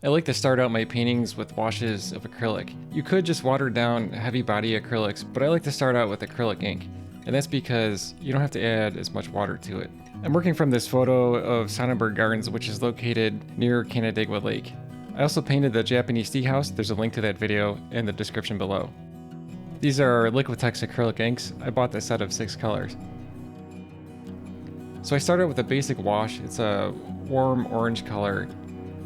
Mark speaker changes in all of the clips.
Speaker 1: I like to start out my paintings with washes of acrylic. You could just water down heavy body acrylics, but I like to start out with acrylic ink. And that's because you don't have to add as much water to it. I'm working from this photo of Sonnenberg Gardens, which is located near Canandaigua Lake. I also painted the Japanese tea house. There's a link to that video in the description below. These are Liquitex acrylic inks. I bought the set of 6 colors. So I started with a basic wash. It's a warm orange color,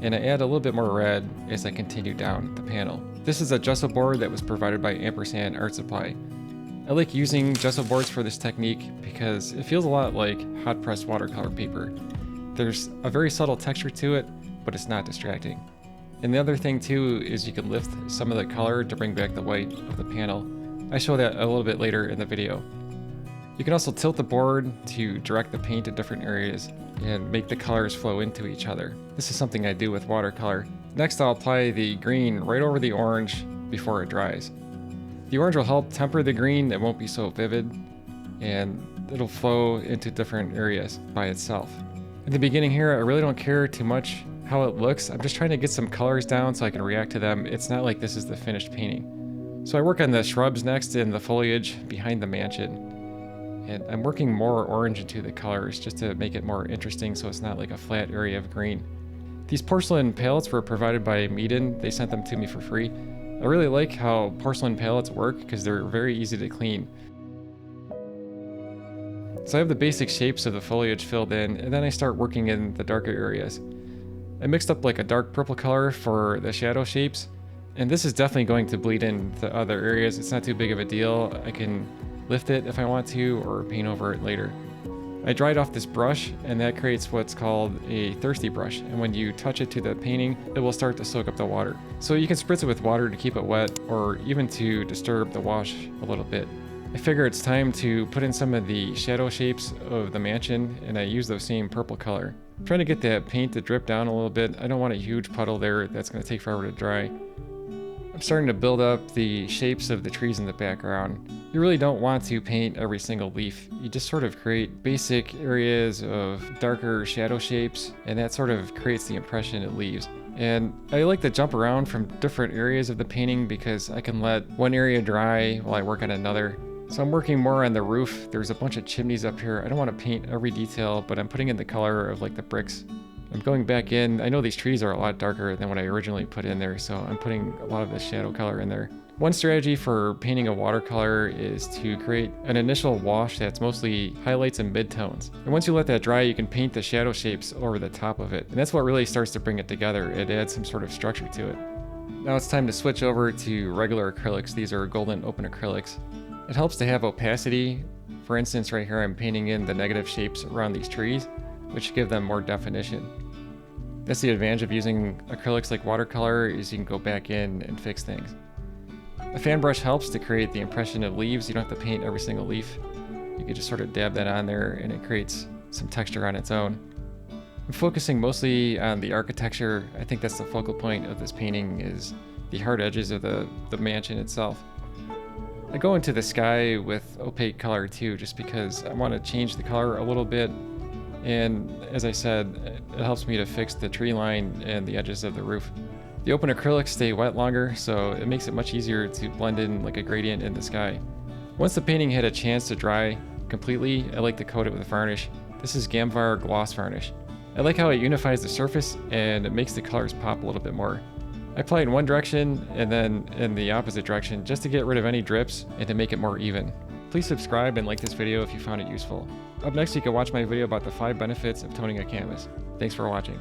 Speaker 1: and I add a little bit more red as I continue down the panel. This is a Gessoboard that was provided by Ampersand Art Supply. I like using Gessobords for this technique because it feels a lot like hot pressed watercolor paper. There's a very subtle texture to it, but it's not distracting. And the other thing too is you can lift some of the color to bring back the white of the panel. I show that a little bit later in the video. You can also tilt the board to direct the paint to different areas and make the colors flow into each other. This is something I do with watercolor. Next, I'll apply the green right over the orange before it dries. The orange will help temper the green, it won't be so vivid, and it'll flow into different areas by itself. In the beginning here, I really don't care too much how it looks. I'm just trying to get some colors down so I can react to them. It's not like this is the finished painting. So I work on the shrubs next and the foliage behind the mansion. And I'm working more orange into the colors just to make it more interesting so it's not like a flat area of green. These porcelain palettes were provided by Meeden. They sent them to me for free. I really like how porcelain palettes work because they're very easy to clean. So I have the basic shapes of the foliage filled in, and then I start working in the darker areas. I mixed up like a dark purple color for the shadow shapes, and this is definitely going to bleed into other areas. It's not too big of a deal. I can lift it if I want to, or paint over it later. I dried off this brush, and that creates what's called a thirsty brush, and when you touch it to the painting, it will start to soak up the water. So you can spritz it with water to keep it wet, or even to disturb the wash a little bit. I figure it's time to put in some of the shadow shapes of the mansion, and I use the same purple color. I'm trying to get that paint to drip down a little bit. I don't want a huge puddle there that's going to take forever to dry. I'm starting to build up the shapes of the trees in the background. You really don't want to paint every single leaf. You just sort of create basic areas of darker shadow shapes, and that sort of creates the impression it leaves. And I like to jump around from different areas of the painting because I can let one area dry while I work on another. So I'm working more on the roof. There's a bunch of chimneys up here. I don't want to paint every detail, but I'm putting in the color of like the bricks. I'm going back in. I know these trees are a lot darker than what I originally put in there, so I'm putting a lot of the shadow color in there. One strategy for painting a watercolor is to create an initial wash that's mostly highlights and midtones. And once you let that dry, you can paint the shadow shapes over the top of it. And that's what really starts to bring it together. It adds some sort of structure to it. Now it's time to switch over to regular acrylics. These are golden open acrylics. It helps to have opacity. For instance, right here I'm painting in the negative shapes around these trees, which give them more definition. That's the advantage of using acrylics like watercolor, is you can go back in and fix things. A fan brush helps to create the impression of leaves. You don't have to paint every single leaf. You can just sort of dab that on there and it creates some texture on its own. I'm focusing mostly on the architecture. I think that's the focal point of this painting, is the hard edges of the mansion itself. I go into the sky with opaque color too, just because I want to change the color a little bit. And as I said, it helps me to fix the tree line and the edges of the roof. The open acrylics stay wet longer, so it makes it much easier to blend in like a gradient in the sky. Once the painting had a chance to dry completely, I like to coat it with varnish. This is Gamvar Gloss Varnish. I like how it unifies the surface and it makes the colors pop a little bit more. I apply it in one direction and then in the opposite direction just to get rid of any drips and to make it more even. Please subscribe and like this video if you found it useful. Up next, you can watch my video about the 5 benefits of toning a canvas. Thanks for watching.